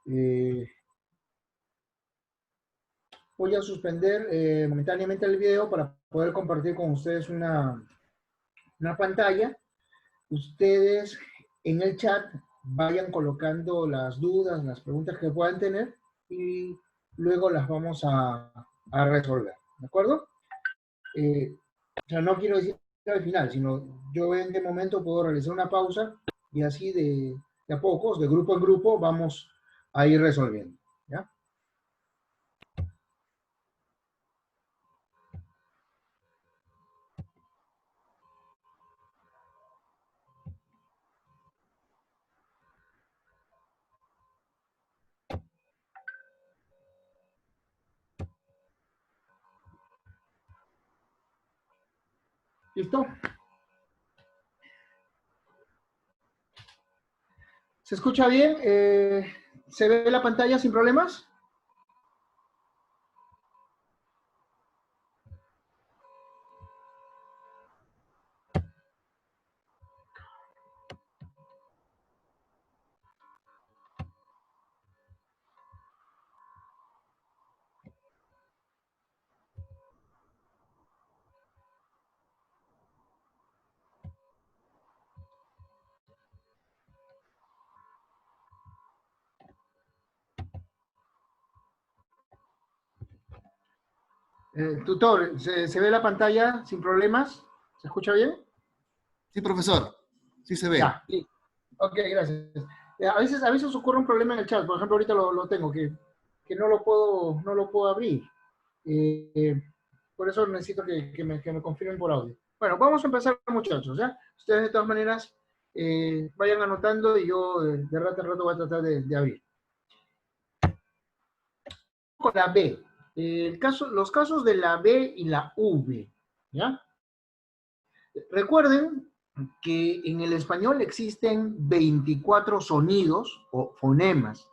Eh, Voy a suspender momentáneamente el video para poder compartir con ustedes una pantalla. Ustedes en el chat vayan colocando las dudas, las preguntas que puedan tener y luego las vamos a resolver, ¿de acuerdo? O sea, no quiero decir al final, sino yo en qué momento puedo realizar una pausa y así de a pocos, de grupo en grupo, vamos a ir resolviendo, ¿ya? ¿Listo? ¿Se escucha bien? ¿Se ve la pantalla sin problemas? Tutor, ¿se ve la pantalla sin problemas? ¿Se escucha bien? Sí, profesor. Sí se ve. Ya, sí. Ok, gracias. A veces ocurre un problema en el chat. Por ejemplo, ahorita lo tengo, que no lo puedo abrir. Eh, por eso necesito que me confirmen por audio. Bueno, vamos a empezar, muchachos, ¿ya? Ustedes de todas maneras vayan anotando y yo de rato en rato voy a tratar de abrir. Con la B. Los casos de la B y la V, ¿ya? Recuerden que en el español existen 24 sonidos o fonemas,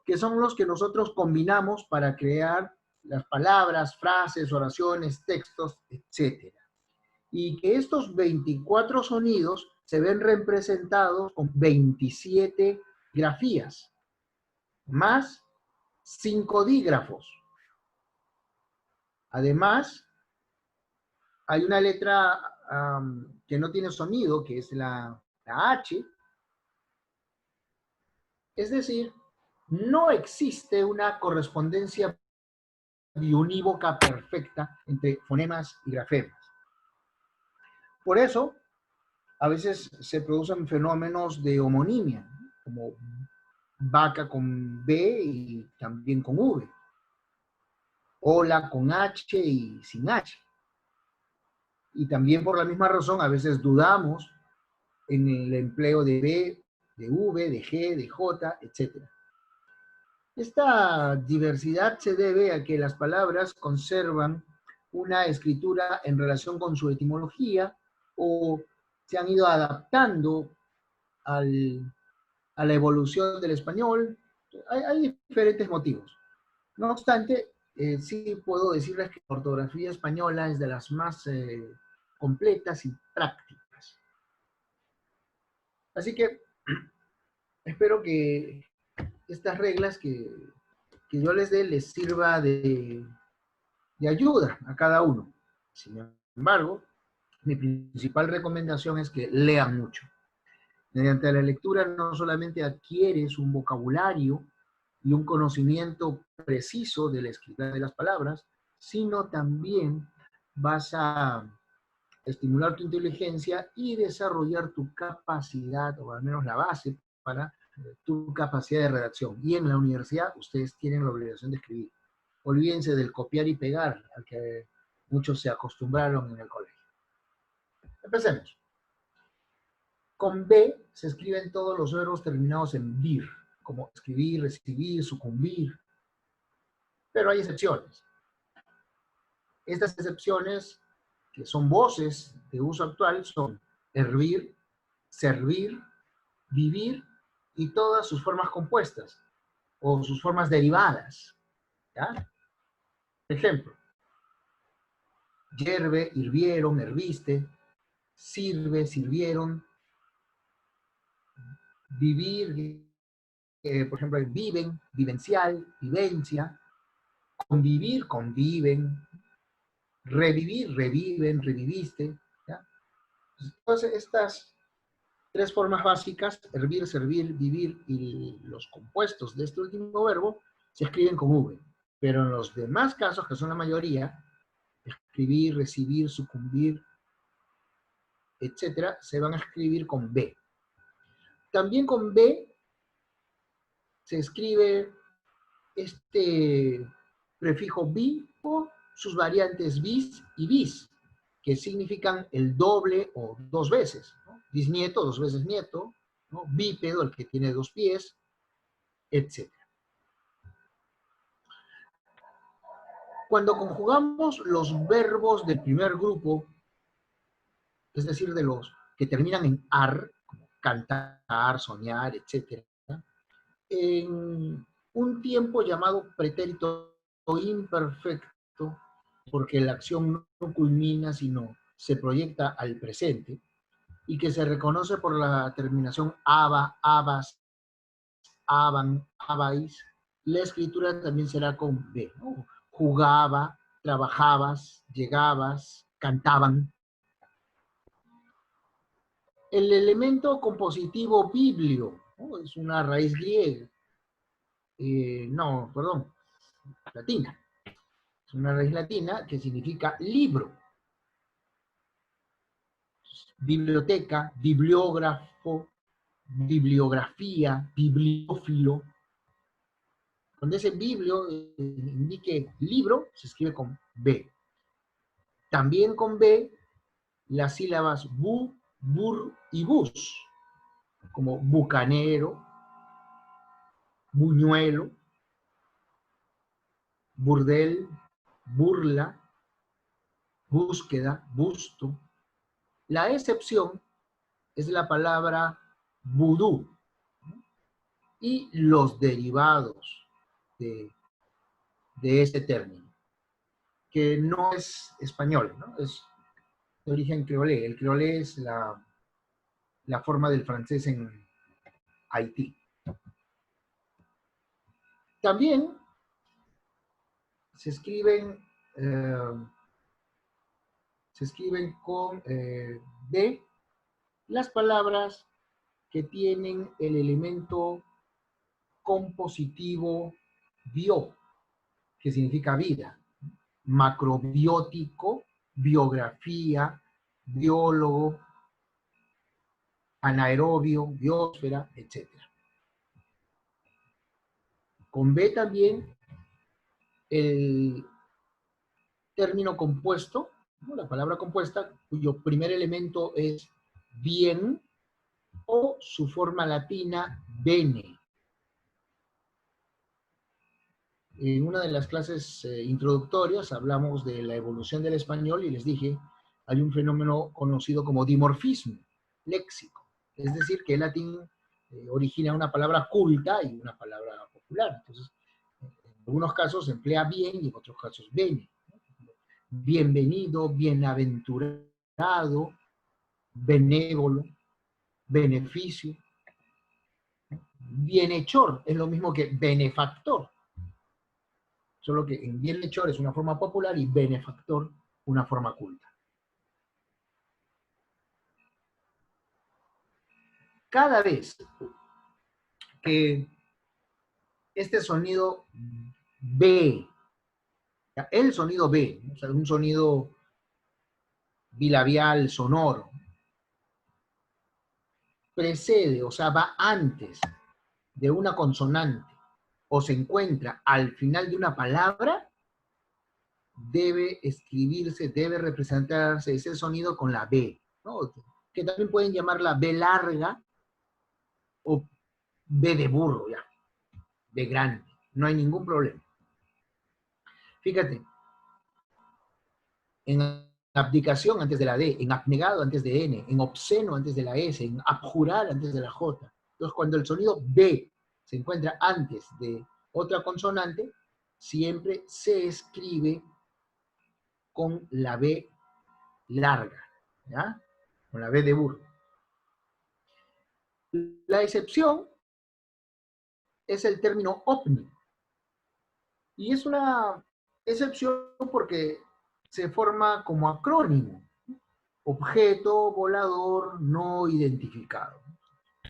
que son los que nosotros combinamos para crear las palabras, frases, oraciones, textos, etc. Y que estos 24 sonidos se ven representados con 27 grafías, más 5 dígrafos. Además, hay una letra que no tiene sonido, que es la H. Es decir, no existe una correspondencia biunívoca perfecta entre fonemas y grafemas. Por eso, a veces se producen fenómenos de homonimia, como vaca con B y también con V, ola con H y sin H. Y también por la misma razón, a veces dudamos en el empleo de B, de V, de G, de J, etc. Esta diversidad se debe a que las palabras conservan una escritura en relación con su etimología o se han ido adaptando a la evolución del español. Hay diferentes motivos. No obstante, sí puedo decirles que la ortografía española es de las más completas y prácticas. Así que espero que estas reglas que yo les dé les sirva de ayuda a cada uno. Sin embargo, mi principal recomendación es que lean mucho. Mediante la lectura no solamente adquieres un vocabulario y un conocimiento preciso de la escritura de las palabras, sino también vas a estimular tu inteligencia y desarrollar tu capacidad, o al menos la base, para tu capacidad de redacción. Y en la universidad ustedes tienen la obligación de escribir. Olvídense del copiar y pegar al que muchos se acostumbraron en el colegio. Empecemos. Con B se escriben todos los verbos terminados en vir, como escribir, recibir, sucumbir. Pero hay excepciones. Estas excepciones, que son voces de uso actual, son hervir, servir, vivir y todas sus formas compuestas o sus formas derivadas. ¿Ya? Ejemplo, hierve, hirvieron, herviste, sirve, sirvieron, vivir, por ejemplo, viven, vivencial, vivencia, convivir, conviven, revivir, reviven, reviviste. ¿Ya? Entonces, estas tres formas básicas, hervir, servir, vivir, y los compuestos de este último verbo, se escriben con V. Pero en los demás casos, que son la mayoría, escribir, recibir, sucumbir, etcétera, se van a escribir con B. También con B se escribe este prefijo bi o sus variantes bis y bis, que significan el doble o dos veces, ¿no? Bisnieto, dos veces nieto, ¿no? Bípedo, el que tiene dos pies, etc. Cuando conjugamos los verbos del primer grupo, es decir, de los que terminan en ar, como cantar, soñar, etc., en un tiempo llamado pretérito imperfecto, porque la acción no culmina, sino se proyecta al presente, y que se reconoce por la terminación aba, abas, aban, abais, la escritura también será con B, ¿no? Jugaba, trabajabas, llegabas, cantaban. El elemento compositivo biblio, ¿no? Es una raíz griega, latina. Es una raíz latina que significa libro. Biblioteca, bibliógrafo, bibliografía, bibliófilo. Cuando ese biblio indique libro, se escribe con B. También con B, las sílabas bu, bur y bus, como bucanero, buñuelo, burdel, burla, búsqueda, busto. La excepción es la palabra vudú y los derivados de este término, que no es español, ¿no? Es de origen creolé. El creolé es la forma del francés en Haití. También se escriben con D las palabras que tienen el elemento compositivo bio, que significa vida. Macrobiótico, biografía, biólogo, anaerobio, biosfera, etc. Con B también el término compuesto, ¿no? La palabra compuesta, cuyo primer elemento es bien o su forma latina bene. En una de las clases introductorias hablamos de la evolución del español y les dije, hay un fenómeno conocido como dimorfismo léxico. Es decir, que el latín origina una palabra culta y una palabra popular. Entonces, en algunos casos se emplea bien y en otros casos bene. Bienvenido, bienaventurado, benévolo, beneficio. Bienhechor es lo mismo que benefactor. Solo que en bienhechor es una forma popular y benefactor una forma culta. Cada vez que este sonido B, el sonido B, o sea, un sonido bilabial sonoro, precede, o sea, va antes de una consonante o se encuentra al final de una palabra, debe escribirse, debe representarse ese sonido con la B, ¿no? Que también pueden llamarla B larga o B de burro, ya, B grande, no hay ningún problema. Fíjate, en abdicación antes de la D, en abnegado antes de N, en obsceno antes de la S, en abjurar antes de la J. Entonces, cuando el sonido B se encuentra antes de otra consonante, siempre se escribe con la B larga, ¿ya? Con la B de burro. La excepción es el término ovni. Y es una excepción porque se forma como acrónimo. Objeto volador no identificado.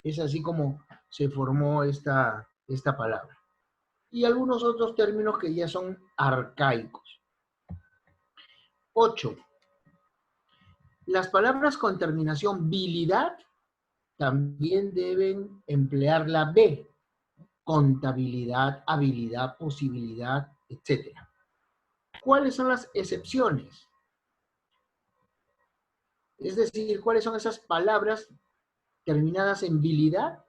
Es así como se formó esta palabra. Y algunos otros términos que ya son arcaicos. 8. Las palabras con terminación bilidad también deben emplear la B. Contabilidad, habilidad, posibilidad, etc. ¿Cuáles son las excepciones? Es decir, ¿cuáles son esas palabras terminadas en bilidad?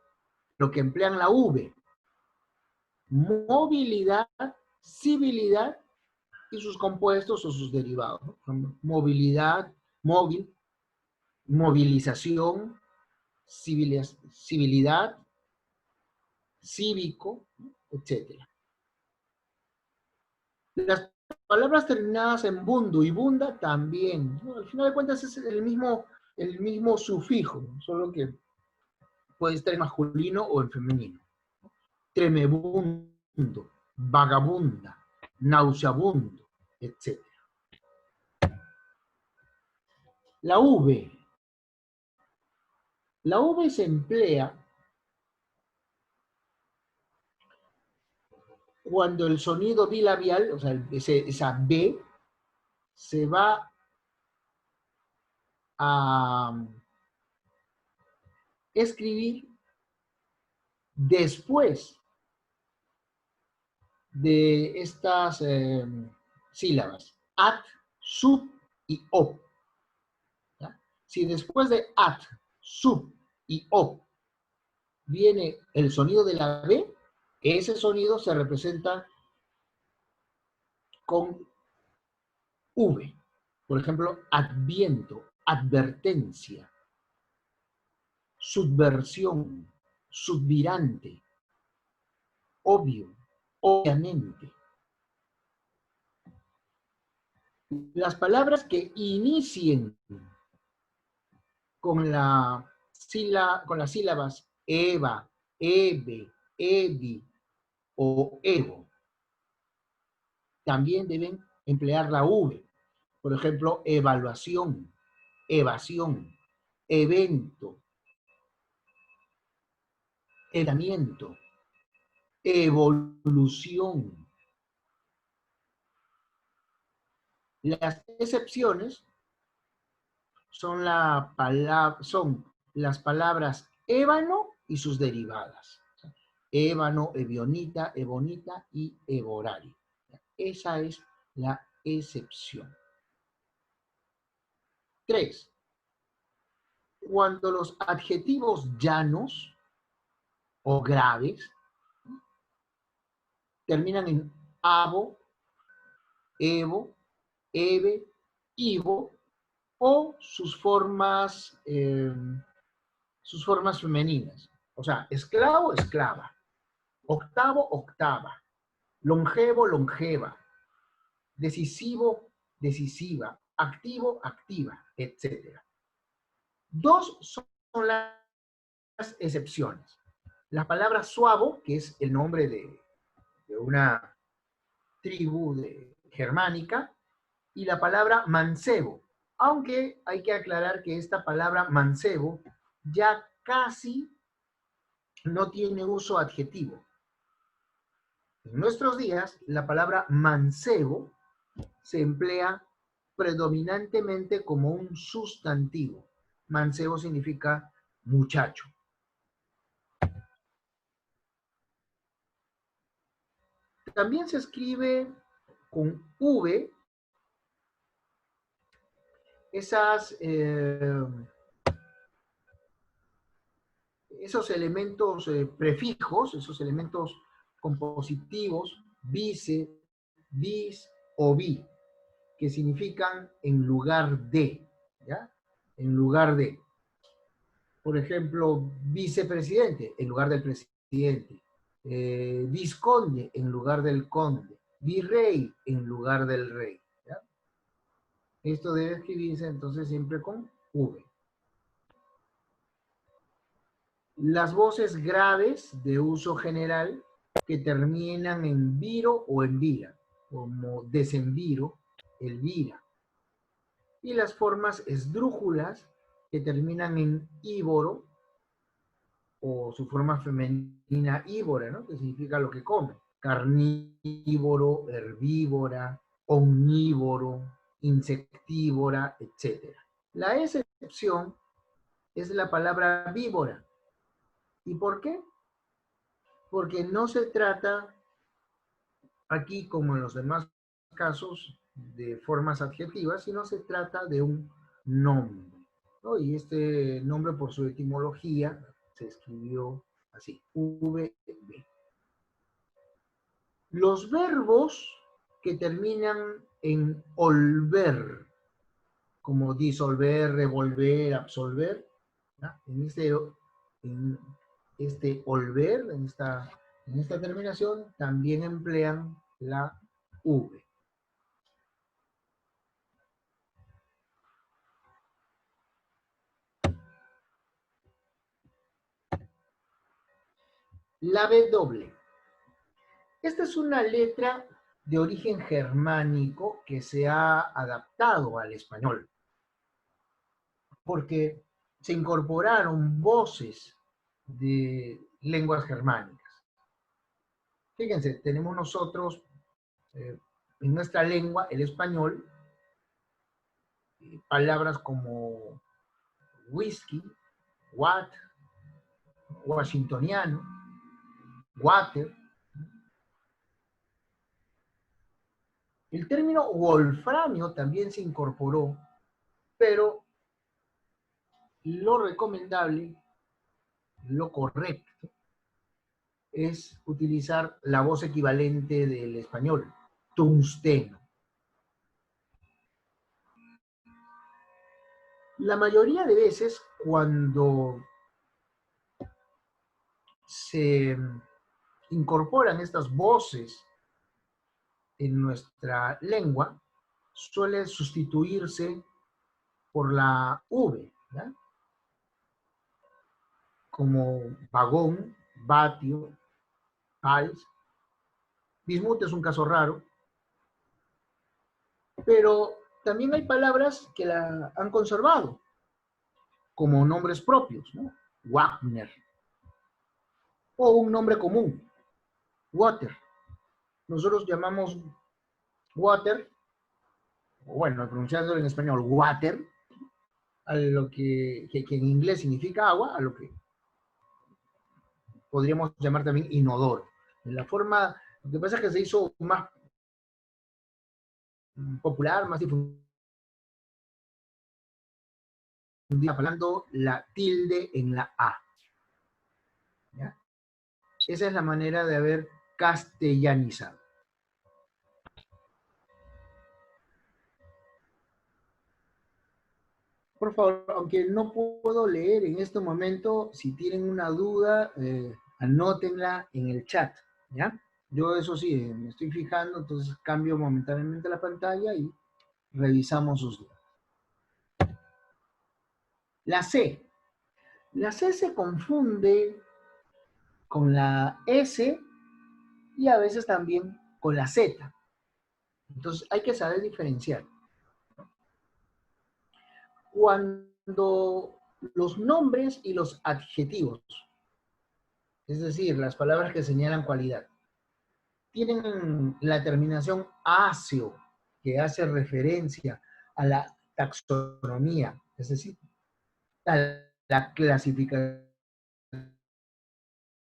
Lo que emplean la V. Movilidad, civilidad y sus compuestos o sus derivados, ¿no? Movilidad, móvil, movilización, civilidad, cívico, etc. Las palabras terminadas en bundo y bunda también, ¿no? Al final de cuentas es el mismo sufijo, solo que puede estar en masculino o en femenino. Tremebundo, vagabunda, nauseabundo, etc. La V. La V se emplea cuando el sonido bilabial, o sea, esa B, se va a escribir después de estas sílabas, at, sub y op. ¿Ya? Si después de at, sub y op viene el sonido de la B, ese sonido se representa con V. Por ejemplo, adviento, advertencia, subversión, subvirante, obvio, obviamente. Las palabras que inicien con las sílabas Eva, Eve, Evi o Evo también deben emplear la V. Por ejemplo, evaluación, evasión, evento, evitamiento, evolución. Las excepciones son las palabras ébano y sus derivadas. Ébano, ebionita, ebonita y eborari. Esa es la excepción. 3. Cuando los adjetivos llanos o graves terminan en avo, evo, eve, ivo o sus formas femeninas. O sea, esclavo, esclava, octavo, octava, longevo, longeva, decisivo, decisiva, activo, activa, etc. 2 son las excepciones. La palabra suavo, que es el nombre de una tribu germánica, y la palabra mancebo, aunque hay que aclarar que esta palabra mancebo ya casi no tiene uso adjetivo. En nuestros días, la palabra mancebo se emplea predominantemente como un sustantivo. Mancebo significa muchacho. También se escribe con V esos elementos prefijos, esos elementos compositivos, vice, bis o bi, que significan en lugar de, ¿ya? En lugar de. Por ejemplo, vicepresidente en lugar del presidente, vizconde en lugar del conde, virrey en lugar del rey. ¿Ya? Esto debe escribirse entonces siempre con V. Las voces graves de uso general que terminan en viro o en vira, como desenviro, elvira. Y las formas esdrújulas que terminan en ívoro, o su forma femenina ívora, ¿no? Que significa lo que come. Carnívoro, herbívora, omnívoro, insectívora, etc. La excepción es la palabra víbora. ¿Y por qué? Porque no se trata aquí, como en los demás casos, de formas adjetivas, sino se trata de un nombre, ¿no? Y este nombre, por su etimología, se escribió así, VB. Los verbos que terminan en olver, como disolver, revolver, absolver, ¿no? En este olver, en esta terminación, también emplean la V. La W. Esta es una letra de origen germánico que se ha adaptado al español, porque se incorporaron voces de lenguas germánicas. Fíjense, tenemos nosotros en nuestra lengua, el español, palabras como whisky, watt, washingtoniano, water. El término wolframio también se incorporó, pero lo recomendable, lo correcto, es utilizar la voz equivalente del español, tungsteno. La mayoría de veces, cuando se incorporan estas voces en nuestra lengua, suele sustituirse por la V, ¿ya? Como vagón, vatio, vals. Bismuth es un caso raro, pero también hay palabras que la han conservado como nombres propios, ¿no? Wagner. O un nombre común, water. Nosotros llamamos water, o bueno, pronunciándolo en español, water, a lo que en inglés significa agua, a lo que podríamos llamar también inodoro. En la forma, lo que pasa es que se hizo más popular, más difundida, hablando la tilde en la A. ¿Ya? Esa es la manera de haber castellanizado. Por favor, aunque no puedo leer en este momento, si tienen una duda, anótenla en el chat, ¿ya? Yo eso sí, me estoy fijando, entonces cambio momentáneamente la pantalla y revisamos sus dudas. La C. La C se confunde con la S y a veces también con la Z. Entonces hay que saber diferenciar. Cuando los nombres y los adjetivos, es decir, las palabras que señalan cualidad, tienen la terminación acio, que hace referencia a la taxonomía, es decir, a la clasificación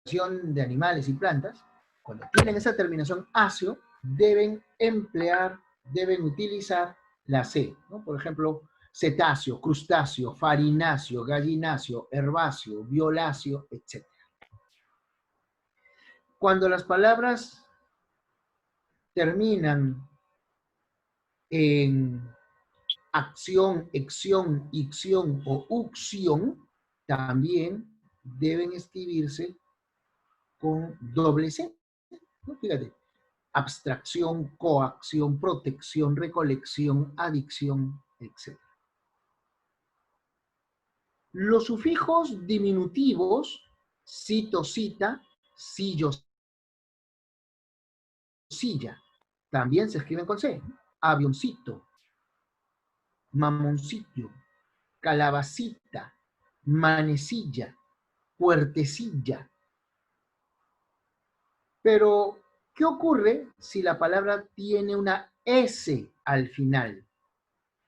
de animales y plantas. Cuando tienen esa terminación acio, deben utilizar la C, ¿no? Por ejemplo, cetáceo, crustáceo, farináceo, gallináceo, herbáceo, violáceo, etc. Cuando las palabras terminan en acción, ección, icción o ucción, también deben escribirse con doble C, ¿no? Fíjate, abstracción, coacción, protección, recolección, adicción, etc. Los sufijos diminutivos, cito, cita, sillo, silla, también se escriben con C. Avioncito, mamoncillo, calabacita, manecilla, puertecilla. Pero, ¿qué ocurre si la palabra tiene una S al final?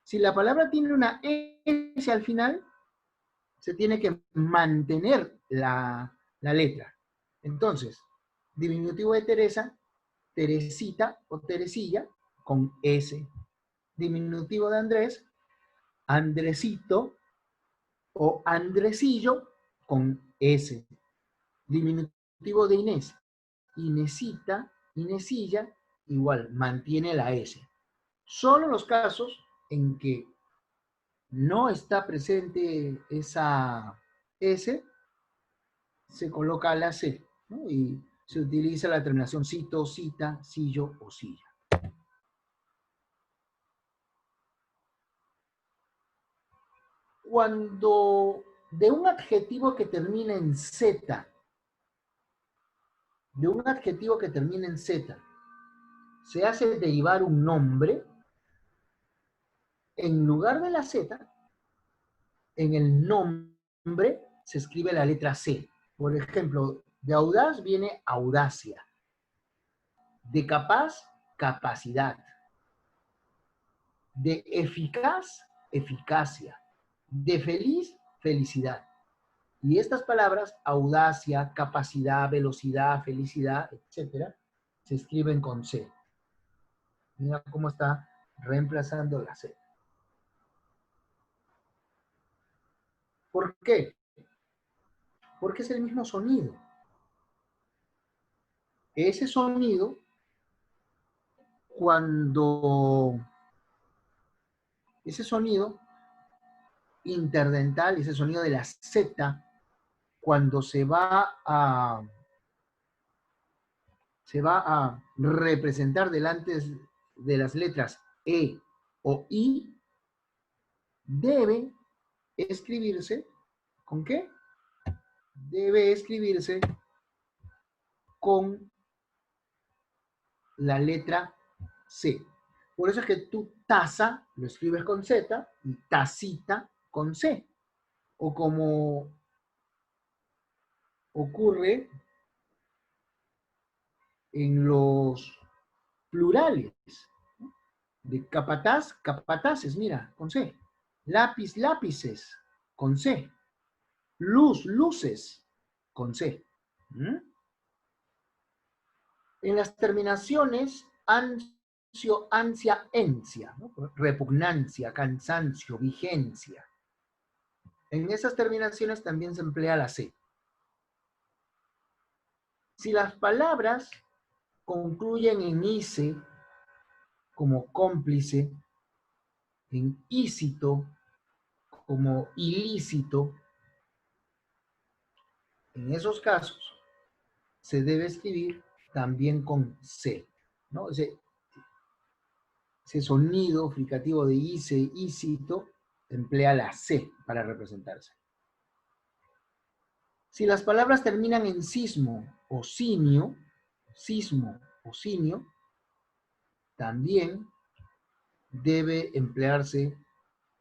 Si la palabra tiene una S al final, se tiene que mantener la letra. Entonces, diminutivo de Teresa, Teresita o Teresilla con S. Diminutivo de Andrés, Andresito o Andresillo con S. Diminutivo de Inés, Inesita, Inesilla, igual, mantiene la S. Solo los casos en que no está presente esa S, se coloca la C, ¿no? Y se utiliza la terminación cito, cita, sillo o silla. Cuando de un adjetivo que termina en Z, se hace derivar un nombre, en lugar de la Z, en el nombre se escribe la letra C. Por ejemplo, de audaz viene audacia. De capaz, capacidad. De eficaz, eficacia. De feliz, felicidad. Y estas palabras, audacia, capacidad, velocidad, felicidad, etc., se escriben con C. Mira cómo está reemplazando la C. ¿Por qué? Porque es el mismo sonido. Ese sonido, ese sonido interdental, ese sonido de la Z, cuando se va a representar delante de las letras E o I, debe escribirse, ¿con qué? Debe escribirse con la letra C. Por eso es que tú taza lo escribes con Z y tacita con C. O como ocurre en los plurales, ¿no? De capataz, capataces, mira, con C. Lápiz, lápices, con C. Luz, luces, con C. ¿Mm? En las terminaciones ansio, ansia, encia, ¿no? Repugnancia, cansancio, vigencia. En esas terminaciones también se emplea la C. Si las palabras concluyen en ice, como cómplice, en ícito, como ilícito, en esos casos se debe escribir también con C, ¿no? Ese sonido fricativo de ice, ícito, emplea la C para representarse. Si las palabras terminan en sismo o sinio, también debe emplearse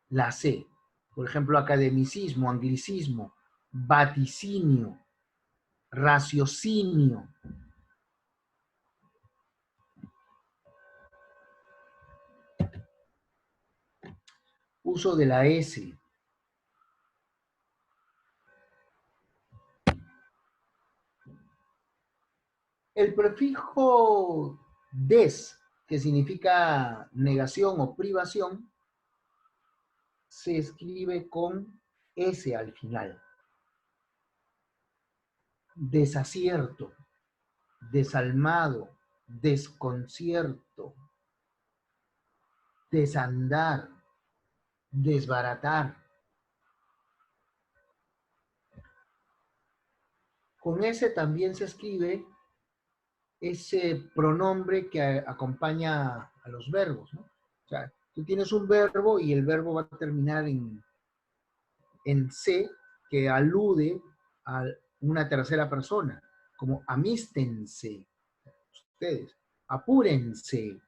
la C. Por ejemplo, academicismo, anglicismo, vaticinio, raciocinio. Uso de la S. El prefijo des, que significa negación o privación, se escribe con S al final. Desacierto, desalmado, desconcierto, desandar, desbaratar. Con S también se escribe ese pronombre que acompaña a los verbos, ¿no? O sea, tú tienes un verbo y el verbo va a terminar en C, que alude a una tercera persona, como amístense, ustedes, apúrense,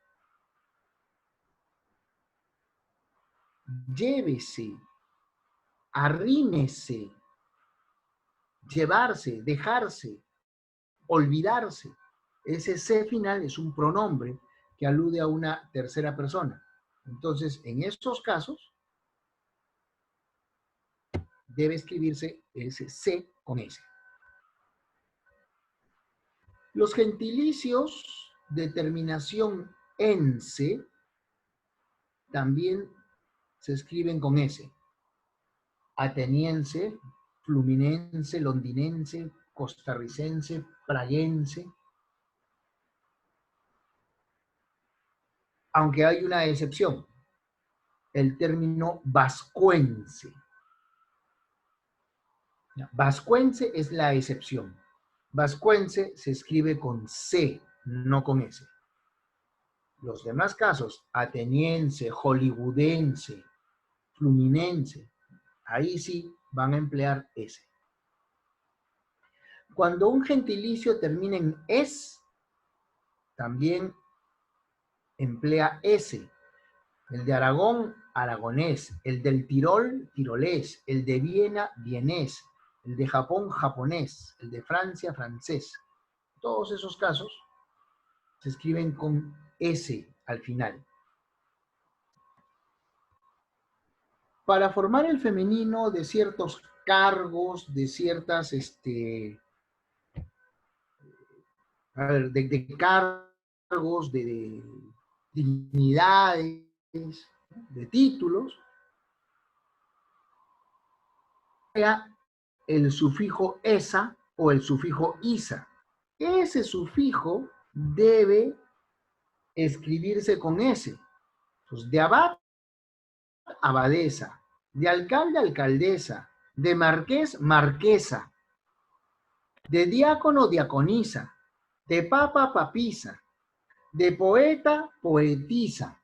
llévese, arrímese, llevarse, dejarse, olvidarse. Ese se final es un pronombre que alude a una tercera persona. Entonces, en estos casos, debe escribirse ese se con ese. Los gentilicios de terminación ense también se escriben con ese. Ateniense, fluminense, londinense, costarricense, praguense. Aunque hay una excepción, el término vascuense. Vascuense es la excepción. Vascuense se escribe con C, no con S. Los demás casos, ateniense, hollywoodense, fluminense, ahí sí van a emplear S. Cuando un gentilicio termina en es, también emplea S. El de Aragón, aragonés. El del Tirol, tirolés. El de Viena, vienés. El de Japón, japonés. El de Francia, francés. Todos esos casos se escriben con S al final. Para formar el femenino de ciertos cargos, de ciertas, de cargos, de dignidades, de títulos, el sufijo esa o el sufijo isa. Ese sufijo debe escribirse con S. Pues de abad, abadesa. De alcalde, alcaldesa. De marqués, marquesa. De diácono, diaconisa. De papa, papisa. De poeta, poetisa.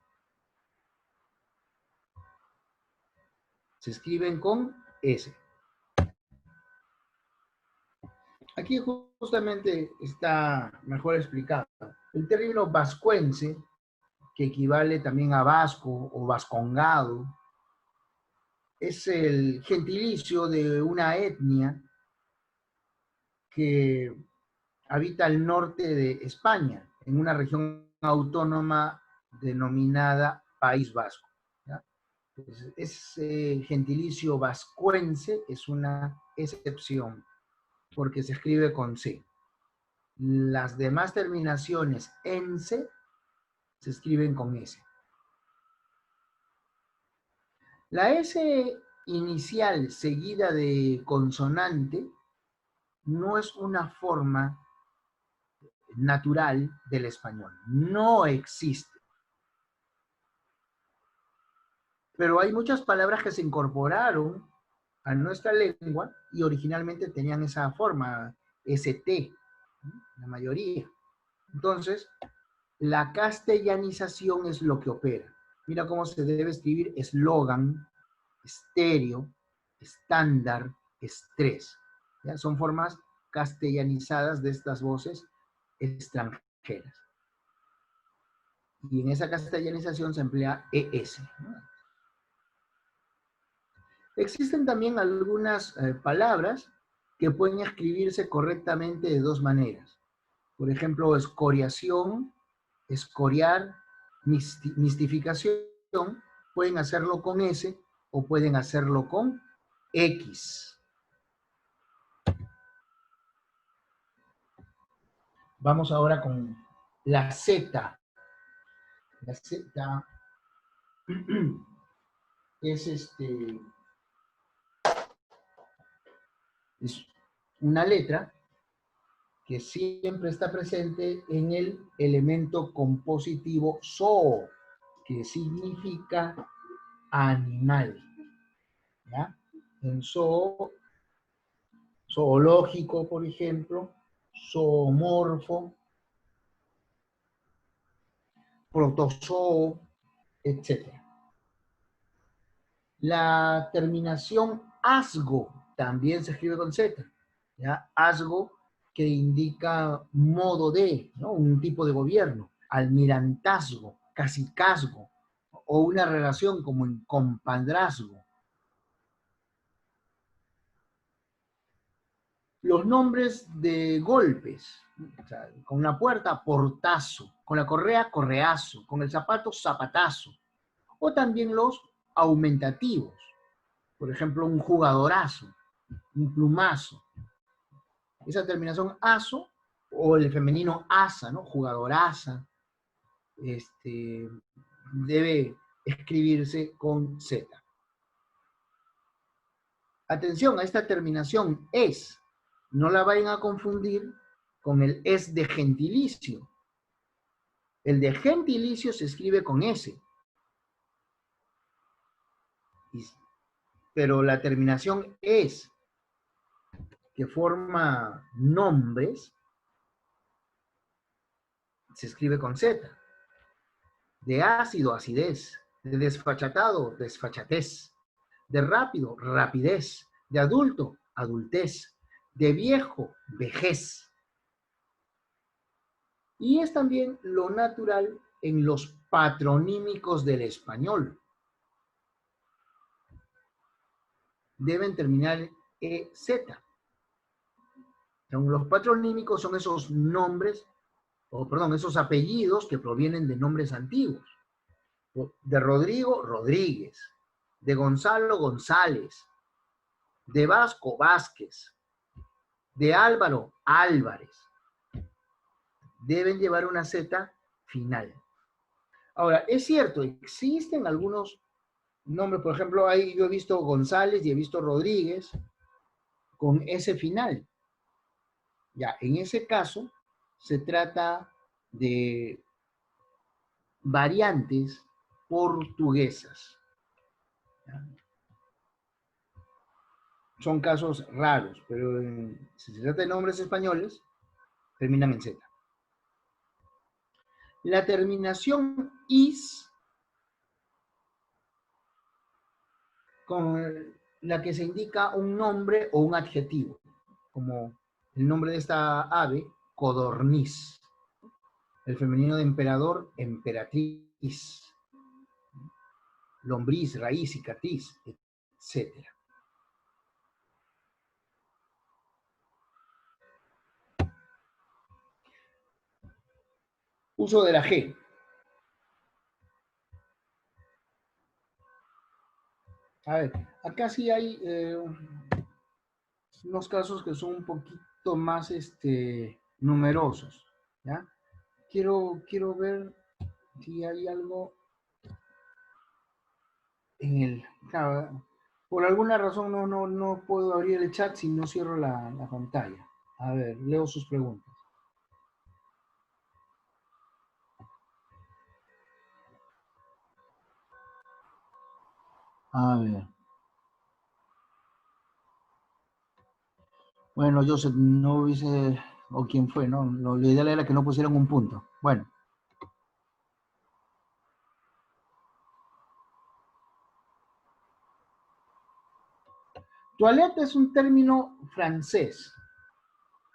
Se escriben con S. Aquí justamente está mejor explicado. El término vascuense, que equivale también a vasco o vascongado, es el gentilicio de una etnia que habita al norte de España, en una región autónoma denominada País Vasco. ¿Ya? Entonces, ese gentilicio vascuense es una excepción, porque se escribe con C. Las demás terminaciones ense se escriben con S. La S inicial seguida de consonante no es una forma natural del español. No existe. Pero hay muchas palabras que se incorporaron a nuestra lengua y originalmente tenían esa forma, ST, la mayoría. Entonces, la castellanización es lo que opera. Mira cómo se debe escribir eslogan, estéreo, estándar, estrés. ¿Ya? Son formas castellanizadas de estas voces extranjeras. Y en esa castellanización se emplea ES. ¿No? Existen también algunas palabras que pueden escribirse correctamente de dos maneras. Por ejemplo, escoriación, escoriar, mistificación, pueden hacerlo con S o pueden hacerlo con X. Vamos ahora con la Z. La Z es una letra que siempre está presente en el elemento compositivo zoo, que significa animal. ¿Ya? En zoo, zoológico, por ejemplo, zoomorfo, protozoo, etc. La terminación asgo también se escribe con Z. ¿Ya? Asgo, que indica modo de, ¿no? Un tipo de gobierno. almirantazgo, cacicazgo, o una relación como en compadrazgo. Los nombres de golpes, o sea, con la puerta, portazo, con la correa, correazo, con el zapato, zapatazo, o también los aumentativos, por ejemplo, un jugadorazo, un plumazo. Esa terminación azo, o el femenino asa, ¿no? Jugadoraza, debe escribirse con Z. Atención a esta terminación es. No la vayan a confundir con el es de gentilicio. El de gentilicio se escribe con S. Pero la terminación es, que forma nombres, se escribe con Z. De ácido, acidez. De desfachatado, desfachatez. De rápido, rapidez. De adulto, adultez. De viejo, vejez. Y es también lo natural en los patronímicos del español. Deben terminar EZ. Los patronímicos son esos nombres, esos apellidos que provienen de nombres antiguos. De Rodrigo, Rodríguez. De Gonzalo, González. De Vasco, Vázquez. De Álvaro, Álvarez. Deben llevar una Z final. Ahora, es cierto, existen algunos nombres, por ejemplo, ahí yo he visto González y he visto Rodríguez con S final. Ya, en ese caso, se trata de variantes portuguesas. ¿Ya? Son casos raros, pero si se trata de nombres españoles, terminan en Z. La terminación is, con la que se indica un nombre o un adjetivo, como el nombre de esta ave, codorniz. El femenino de emperador, emperatriz. Lombriz, raíz, cicatriz, etc. Uso de la G. A ver, acá sí hay unos casos que son un poquito más numerosos, ¿ya? Quiero ver si hay algo en el... Claro, por alguna razón no puedo abrir el chat si no cierro la pantalla. A ver, leo sus preguntas. A ver. Bueno, Joseph, no hubiese... O quién fue, ¿no? Lo ideal era que no pusieran un punto. Bueno. Toilette es un término francés,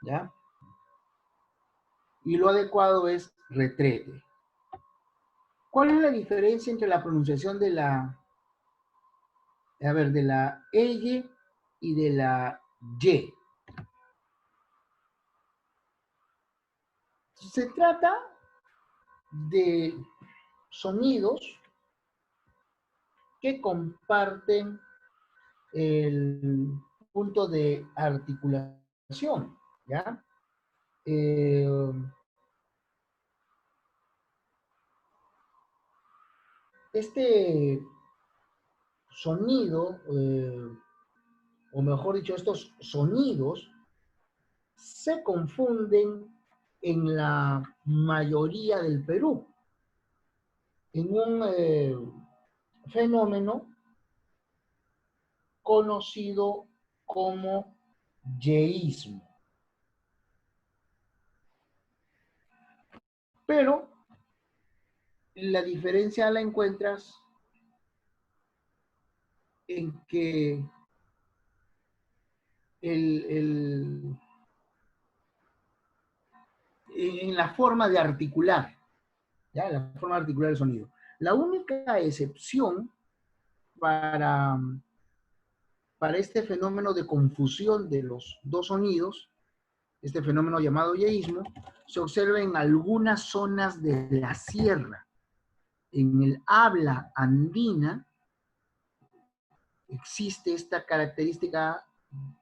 ¿ya? Y lo adecuado es retrete. ¿Cuál es la diferencia entre la pronunciación de la L y de la Y? Se trata de sonidos que comparten el punto de articulación, ¿ya? Este sonido, o mejor dicho, estos sonidos se confunden en la mayoría del Perú, en un fenómeno conocido como yeísmo. Pero la diferencia la encuentras en que en la forma de articular. ¿ya? La forma articular del sonido. La única excepción para este fenómeno de confusión de los dos sonidos, este fenómeno llamado yeísmo, se observa en algunas zonas de la sierra. En el habla andina existe esta característica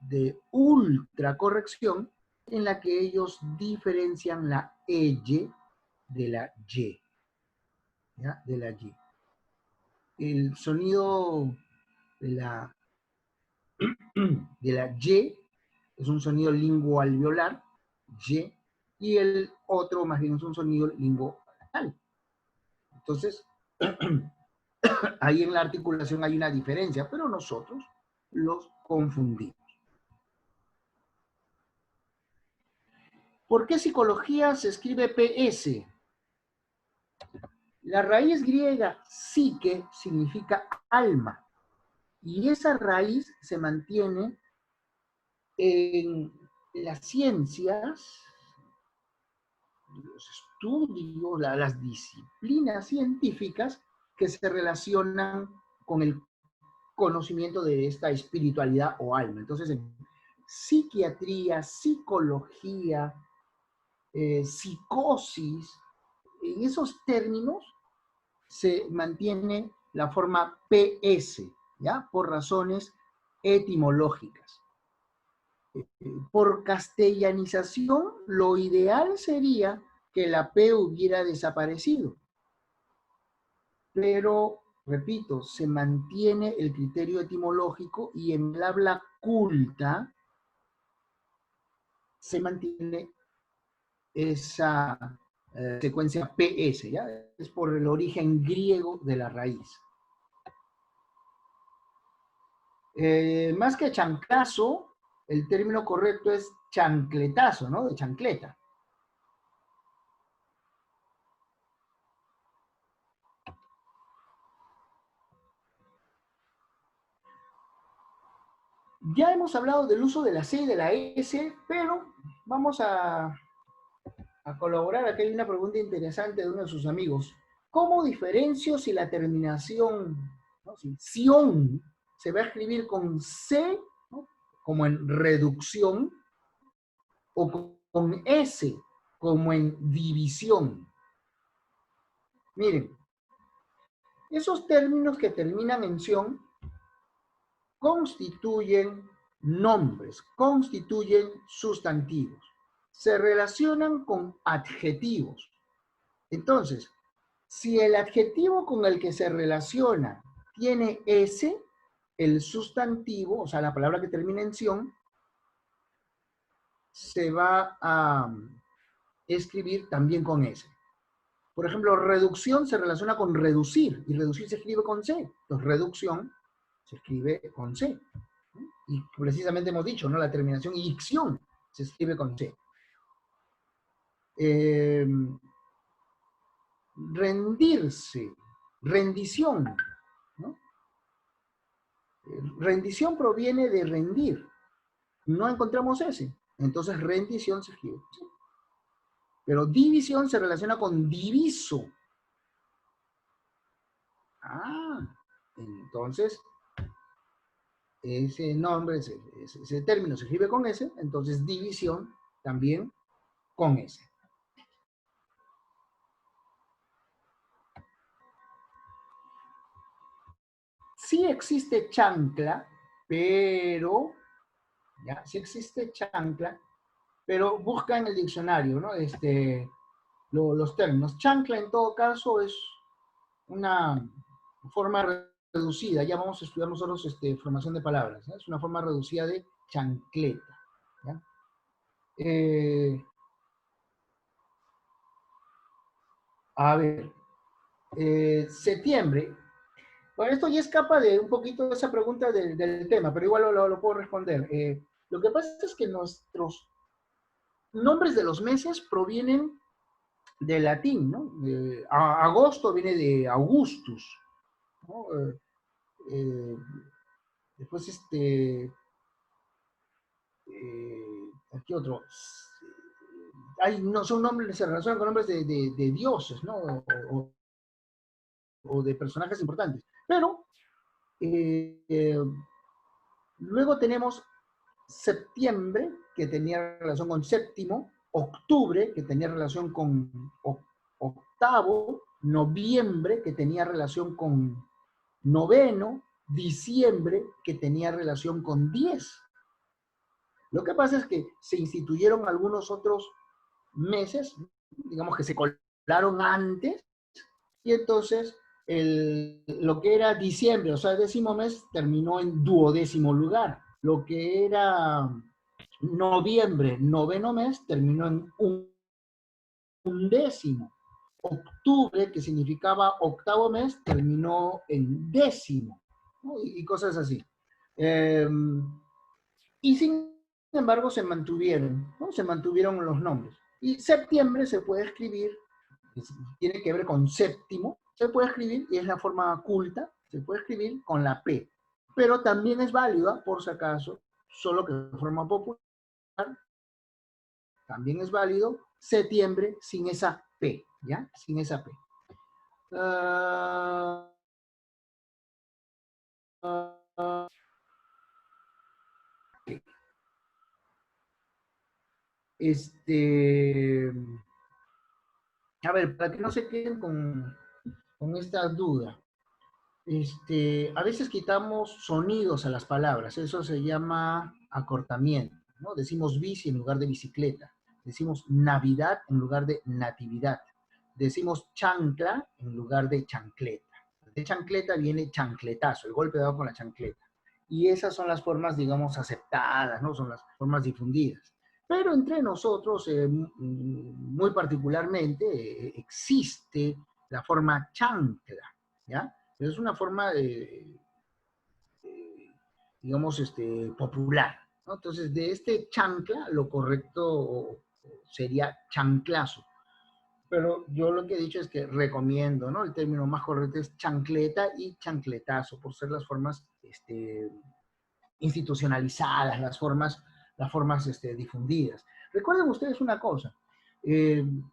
de ultracorrección en la que ellos diferencian la EY de la Y. ¿Ya? De la Y. El sonido de la Y es un sonido linguoalveolar, Y, y el otro más bien es un sonido linguoanal. Entonces, ahí en la articulación hay una diferencia, pero nosotros los confundimos. ¿Por qué psicología se escribe PS? La raíz griega psique significa alma, y esa raíz se mantiene en las ciencias, los estudios, las disciplinas científicas que se relacionan con el conocimiento de esta espiritualidad o alma. Entonces, en psiquiatría, psicología, psicosis, en esos términos se mantiene la forma PS, ¿ya? Por razones etimológicas. Por castellanización, lo ideal sería que la P hubiera desaparecido. Pero, repito, se mantiene el criterio etimológico y en el habla culta se mantiene esa secuencia PS, ¿ya? Es por el origen griego de la raíz. Más que chanclazo, el término correcto es chancletazo, ¿no? De chancleta. Ya hemos hablado del uso de la C y de la S, pero vamos a colaborar. Aquí hay una pregunta interesante de uno de sus amigos. ¿Cómo diferencio si la terminación, ¿no? Si ción se va a escribir con C, ¿no? Como en reducción, o con S, como en división? Miren, esos términos que terminan en ción constituyen nombres, constituyen sustantivos, se relacionan con adjetivos. Entonces, si el adjetivo con el que se relaciona tiene S, el sustantivo, o sea, la palabra que termina en ción, se va a escribir también con S. Por ejemplo, reducción se relaciona con reducir, y reducir se escribe con C. Entonces, reducción se escribe con C. Y precisamente hemos dicho, ¿no? La terminación icción se escribe con C. Rendirse, rendición, ¿no? Rendición proviene de rendir. No encontramos ese. Entonces, rendición se escribe. ¿Sí? Pero división se relaciona con diviso. Ah, entonces, ese nombre, ese término se escribe con S, entonces división también con S. Sí existe chancla, pero, ¿ya? Sí existe chancla, pero busca en el diccionario, ¿no? Los términos. Chancla en todo caso es una forma reducida, ya vamos a estudiar nosotros formación de palabras, ¿no? Es una forma reducida de chancleta, ¿ya? A ver, septiembre. Bueno, esto ya escapa de un poquito de esa pregunta del tema, pero igual lo puedo responder. Lo que pasa es que nuestros nombres de los meses provienen del latín, ¿no? Agosto viene de Augustus, ¿no? Después aquí otro. no son nombres, se relacionan con nombres de dioses, ¿no? O de personajes importantes. Pero luego tenemos septiembre, que tenía relación con séptimo, octubre, que tenía relación con octavo, noviembre, que tenía relación con noveno, diciembre, que tenía relación con 10. Lo que pasa es que se instituyeron algunos otros meses, digamos que se colaron antes, y entonces lo que era diciembre, o sea, el 10º mes, terminó en 12º lugar. Lo que era noviembre, 9º mes, terminó en 11º. Octubre, que significaba 8º mes, terminó en 10º, ¿no? Y cosas así. Y sin embargo se mantuvieron, ¿no? Se mantuvieron los nombres. Y septiembre se puede escribir, tiene que ver con séptimo, se puede escribir, y es la forma culta, se puede escribir con la P. Pero también es válida, por si acaso, solo que de forma popular, también es válido septiembre sin esa P, ¿ya? Sin esa P. A ver, para que no se queden con esta duda. A veces quitamos sonidos a las palabras, eso se llama acortamiento, ¿no? Decimos bici en lugar de bicicleta, decimos Navidad en lugar de natividad, decimos chancla en lugar de chancleta. De chancleta viene chancletazo, el golpe dado con la chancleta. Y esas son las formas, digamos, aceptadas, ¿no? Son las formas difundidas. Pero entre nosotros, muy particularmente, existe la forma chancla, ¿ya? Es una forma, digamos, popular, ¿no? Entonces, de este chancla, lo correcto sería chanclazo. Pero yo lo que he dicho es que recomiendo, ¿no? El término más correcto es chancleta y chancletazo, por ser las formas institucionalizadas, las formas difundidas. Recuerden ustedes una cosa, en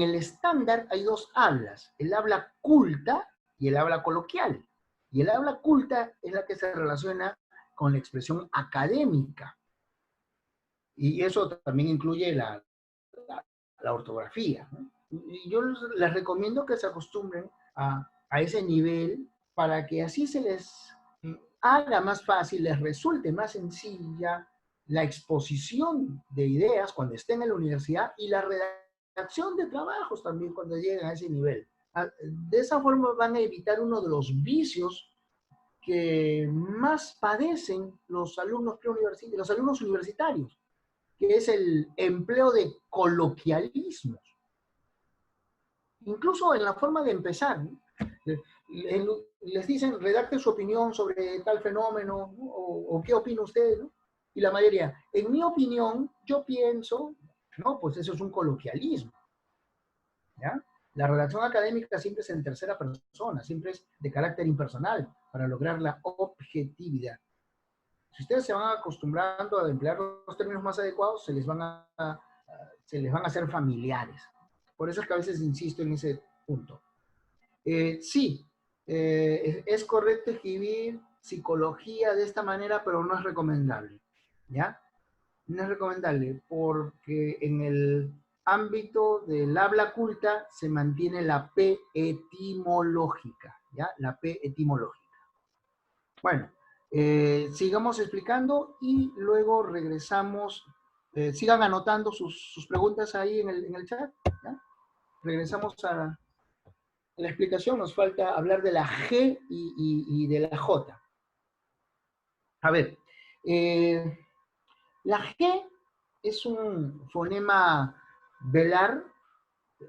el estándar hay dos hablas, el habla culta y el habla coloquial. Y el habla culta es la que se relaciona con la expresión académica. Y eso también incluye la ortografía, ¿no? Y yo les recomiendo que se acostumbren a ese nivel para que así se les haga más fácil, les resulte más sencilla la exposición de ideas cuando estén en la universidad y la redacción de trabajos también cuando lleguen a ese nivel. De esa forma van a evitar uno de los vicios que más padecen los alumnos universitarios, que es el empleo de coloquialismos. Incluso en la forma de empezar, ¿no? Les dicen, redacten su opinión sobre tal fenómeno, ¿no? o qué opina usted, ¿no? Y la mayoría, en mi opinión, yo pienso, no, pues eso es un coloquialismo, ¿ya? La redacción académica siempre es en tercera persona, siempre es de carácter impersonal, para lograr la objetividad. Si ustedes se van acostumbrando a emplear los términos más adecuados, se les van a hacer familiares. Por eso es que a veces insisto en ese punto. Sí, es correcto escribir psicología de esta manera, pero no es recomendable, ¿ya? No es recomendable porque en el ámbito del habla culta se mantiene la P etimológica, ¿ya? La P etimológica. Bueno, sigamos explicando y luego regresamos. Sigan anotando sus preguntas ahí en el chat, ¿ya? Regresamos a la explicación. Nos falta hablar de la G y de la J. A ver, la G es un fonema velar,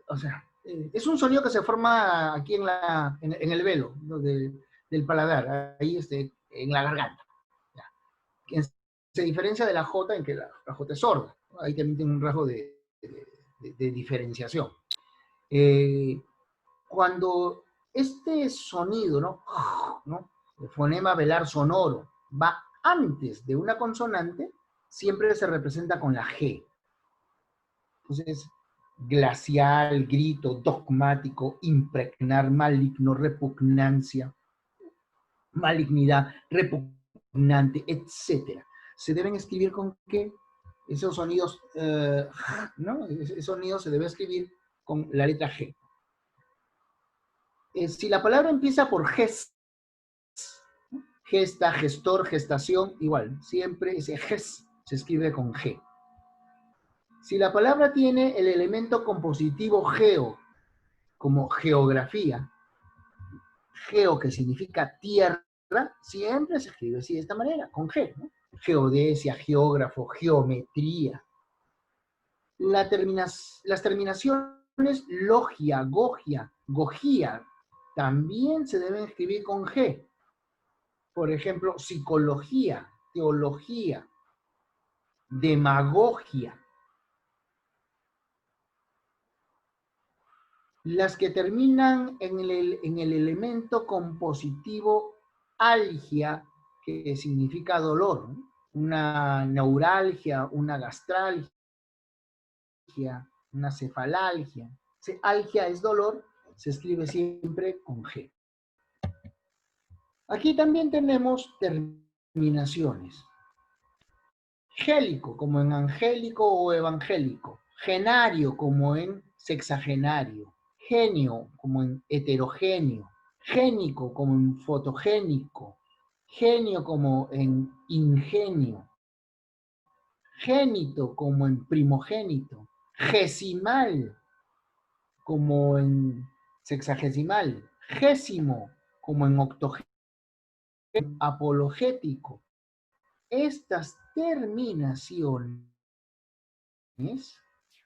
o sea, es un sonido que se forma aquí en el velo, ¿no? del paladar, ahí en la garganta. ¿Ya? Se diferencia de la J en que la J es sorda, ¿no? Ahí también tiene un rasgo de diferenciación. Cuando este sonido, ¿no? El fonema velar sonoro va antes de una consonante, siempre se representa con la G. Entonces, glacial, grito, dogmático, impregnar, maligno, repugnancia, malignidad, repugnante, etc. Se deben escribir con qué? Esos sonidos, ¿no? Ese sonido se debe escribir con la letra G. Si la palabra empieza por ges, gesta, gestor, gestación, igual, siempre ese ges se escribe con G. Si la palabra tiene el elemento compositivo geo, como geografía, geo que significa tierra, siempre se escribe así de esta manera, con G, ¿no? Geodesia, geógrafo, geometría. Las terminaciones logia, gogia, gogía, también se deben escribir con G. Por ejemplo, psicología, teología, demagogia. Las que terminan en el elemento compositivo algia, que significa dolor, ¿no? Una neuralgia, una gastralgia, una cefalalgia. Algia es dolor, se escribe siempre con G. Aquí también tenemos terminaciones. Gélico, como en angélico o evangélico. Genario, como en sexagenario. Genio, como en heterogéneo. Génico, como en fotogénico. Genio, como en ingenio. Génito, como en primogénito. Gesimal, como en sexagesimal. Gésimo, como en octogénio. Apologético. Estas terminaciones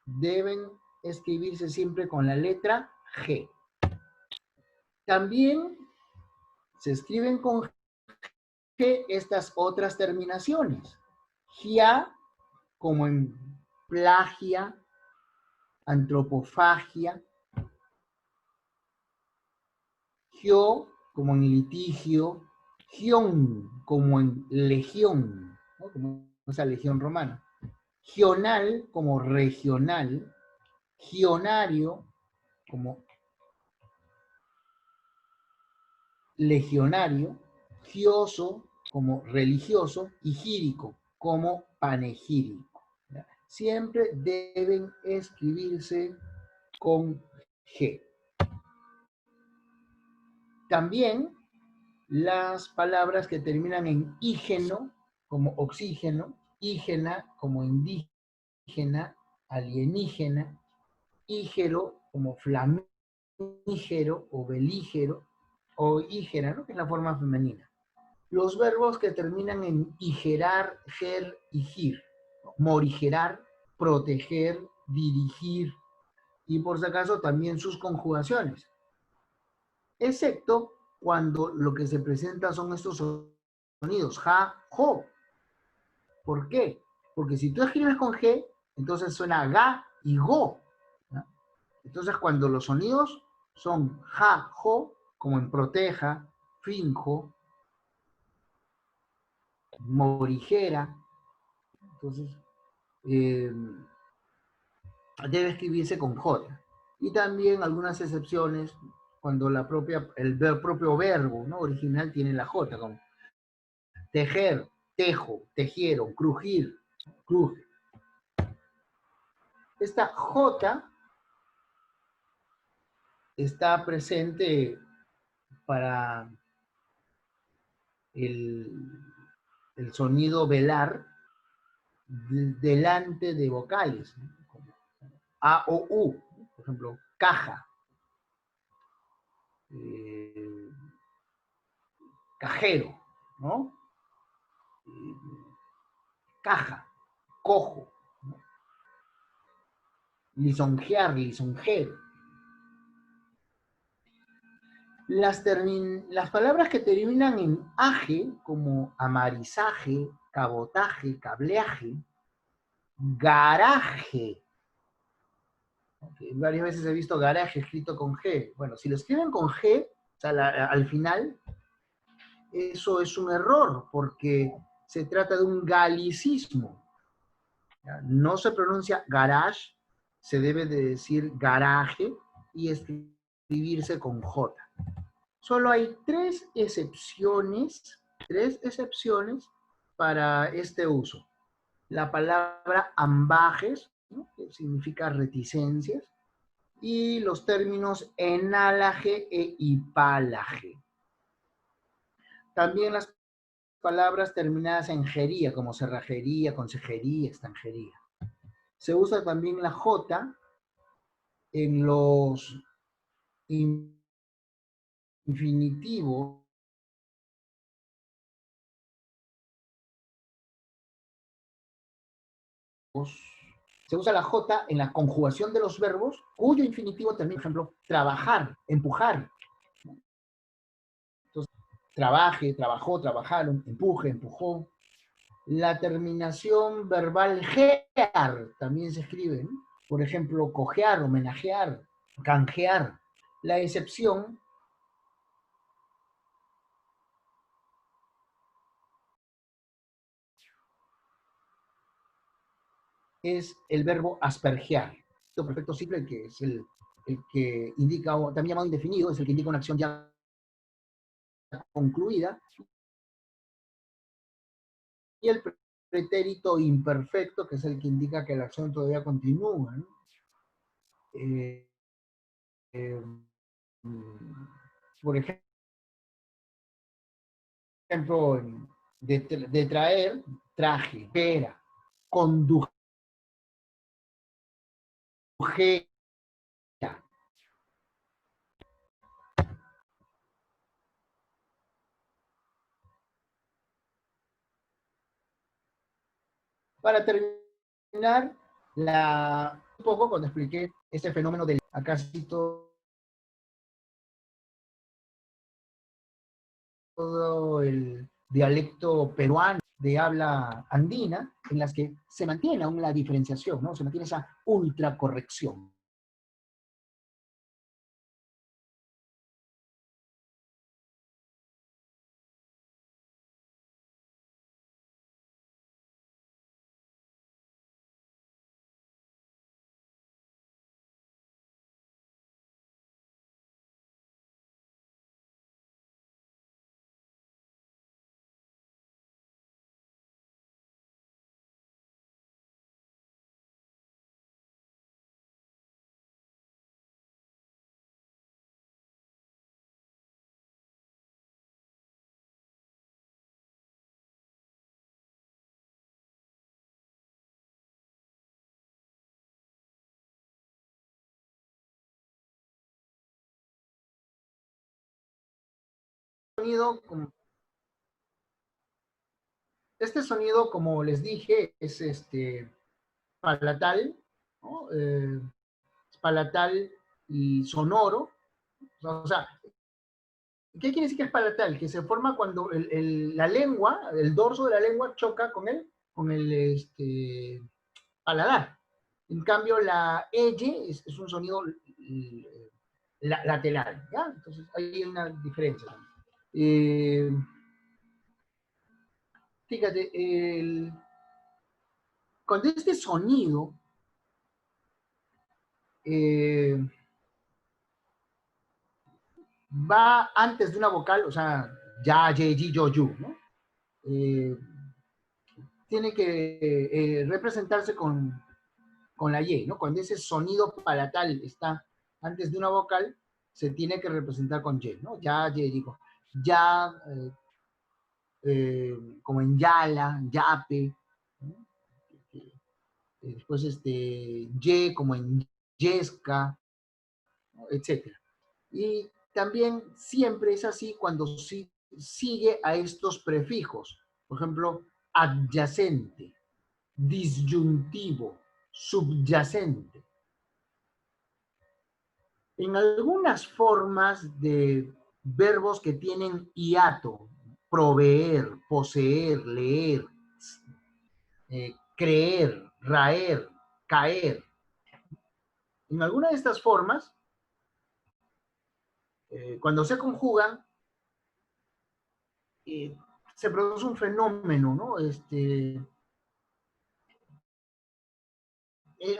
deben escribirse siempre con la letra G. También se escriben con G estas otras terminaciones. Gia, como en plagia, antropofagia. Gio, como en litigio. Gion, como en legión, ¿no? Como esa legión romana. Gional, como regional. Gionario, como legionario. Gioso, como religioso. Y gírico, como panegírico. Siempre deben escribirse con G. También las palabras que terminan en ígeno, como oxígeno, ígena, como indígena, alienígena, ígero, como flamígero o belígero, o ígera, ¿no? Que es la forma femenina. Los verbos que terminan en igerar, ger y gir. Morigerar, proteger, dirigir, y por si acaso también sus conjugaciones. Excepto cuando lo que se presenta son estos sonidos, ja, jo. ¿Por qué? Porque si tú escribes con G, entonces suena ga y go, ¿no? Entonces cuando los sonidos son ja, jo, como en proteja, finjo, morigera, entonces debe escribirse con J. Y también algunas excepciones cuando el propio verbo, ¿no?, original tiene la J, como tejer, tejo, tejieron, crujir, cruje. Esta J está presente para el sonido velar delante de vocales, ¿no? Como A o U, por ejemplo, caja, cajero, ¿no? Caja, cojo, ¿no? Lisonjear, lisonjero. Las palabras que terminan en aje, como amarizaje, cabotaje, cableaje, garaje. Okay, varias veces he visto garaje escrito con G. Bueno, si lo escriben con G, o sea, al final, eso es un error, porque se trata de un galicismo. ¿Ya? No se pronuncia garage, se debe de decir garaje y escribirse con J. Solo hay tres excepciones para este uso. La palabra ambajes, ¿no?, que significa reticencias, y los términos enálaje e hipálaje. También las palabras terminadas en jería, como cerrajería, consejería, extranjería. Se usa también la J en los infinitivos se usa la J en la conjugación de los verbos, cuyo infinitivo termina, por ejemplo, trabajar, empujar. Entonces, trabaje, trabajó, trabajaron, empuje, empujó. La terminación verbal gear también se escribe, ¿no? Por ejemplo, cojear, homenajear, canjear. La excepción es el verbo aspergear. El perfecto simple, que es el que indica, también llamado indefinido, es el que indica una acción ya concluida. Y el pretérito imperfecto, que es el que indica que la acción todavía continúa, ¿no? Eh, por ejemplo, de traer, traje, era, conduje, para terminar, un poco cuando expliqué este fenómeno del acá cito todo el dialecto peruano de habla andina, en las que se mantiene aún la diferenciación, ¿no? Se mantiene esa ultracorrección. Este sonido, como les dije, es palatal, ¿no? Palatal y sonoro. O sea, ¿qué quiere decir que es palatal? Que se forma cuando la lengua, el dorso de la lengua choca con el paladar. En cambio, la L es un sonido lateral, ¿ya? Entonces, hay una diferencia. Eh, Fíjate, cuando este sonido eh, va antes de una vocal, o sea, ya, ye, ji, yo, yu, ¿no? Tiene que representarse con la Y, ¿no? Cuando ese sonido palatal está antes de una vocal, se tiene que representar con Y, ¿no? Ya, Y, digo, ya, como en yala, yape, ¿no? Después Y como en yesca, ¿no?, etc. Y también siempre es así cuando sigue a estos prefijos. Por ejemplo, adyacente, disyuntivo, subyacente. En algunas formas de verbos que tienen hiato, proveer, poseer, leer, creer, raer, caer. En alguna de estas formas, cuando se conjugan, se produce un fenómeno, ¿no?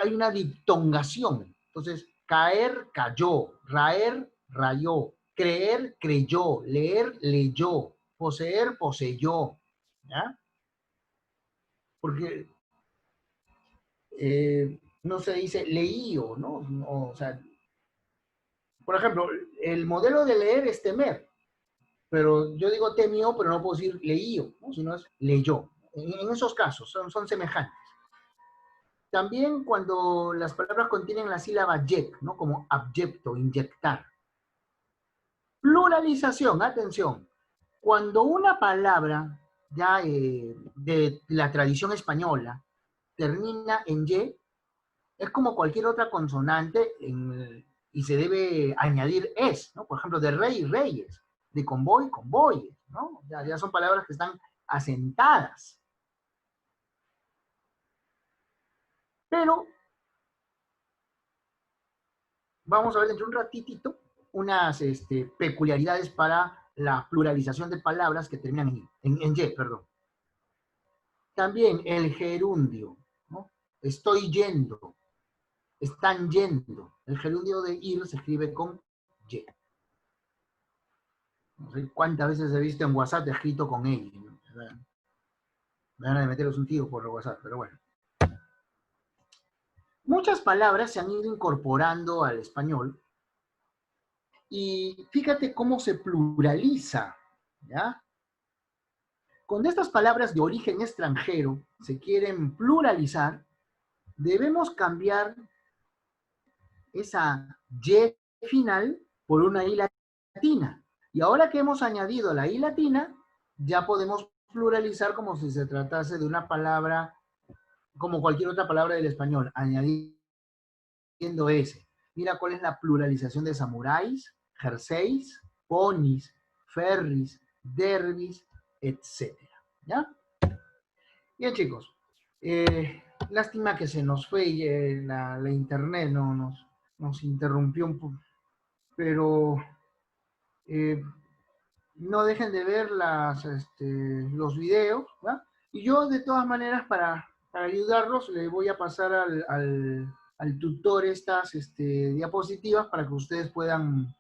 hay una diptongación. Entonces, caer, cayó, raer, rayó, creer, creyó, leer, leyó, poseer, poseyó, ¿ya? Porque no se dice leío, ¿no? O sea, por ejemplo, el modelo de leer es temer, pero yo digo temió, pero no puedo decir leío, ¿no? Sino es leyó. En esos casos son semejantes. También cuando las palabras contienen la sílaba yec, ¿no? Como abyecto, inyectar. Pluralización, atención. Cuando una palabra ya de la tradición española termina en y, es como cualquier otra consonante y se debe añadir es, ¿no? Por ejemplo, de rey, reyes, de convoy, convoyes, ¿no? Ya son palabras que están asentadas. Pero vamos a ver dentro de un ratitito unas peculiaridades para la pluralización de palabras que terminan en y, perdón. También el gerundio, ¿no? Estoy yendo, están yendo. El gerundio de ir se escribe con y. No sé cuántas veces he visto en WhatsApp escrito con ella, ¿no? Me van a meteros un tiro por WhatsApp, pero bueno. Muchas palabras se han ido incorporando al español y fíjate cómo se pluraliza, ¿ya? Cuando estas palabras de origen extranjero se quieren pluralizar, debemos cambiar esa Y final por una I latina. Y ahora que hemos añadido la I latina, ya podemos pluralizar como si se tratase de una palabra, como cualquier otra palabra del español, añadiendo S. Mira cuál es la pluralización de samuráis, jerseys, ponis, ferries, derbis, etc. ¿Ya? Bien, chicos. Lástima que se nos fue la internet, no, nos interrumpió un poco, pero no dejen de ver los videos, ¿va? Y yo de todas maneras para ayudarlos le voy a pasar al tutor estas diapositivas para que ustedes puedan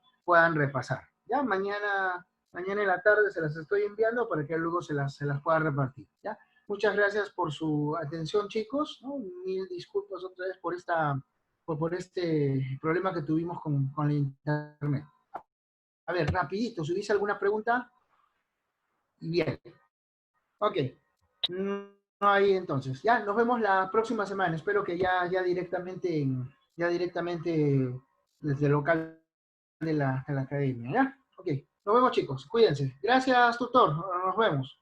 repasar. ¿Ya? Mañana en la tarde se las estoy enviando para que luego se las pueda repartir. ¿Ya? Muchas gracias por su atención, chicos, ¿no? Mil disculpas otra vez por este problema que tuvimos con la internet. A ver, rapidito, si hubiese alguna pregunta. Bien. Ok. No hay entonces. Ya, nos vemos la próxima semana. Espero que ya directamente desde el local de la academia. ¿Ya? Ok. Nos vemos, chicos. Cuídense. Gracias, tutor. Nos vemos.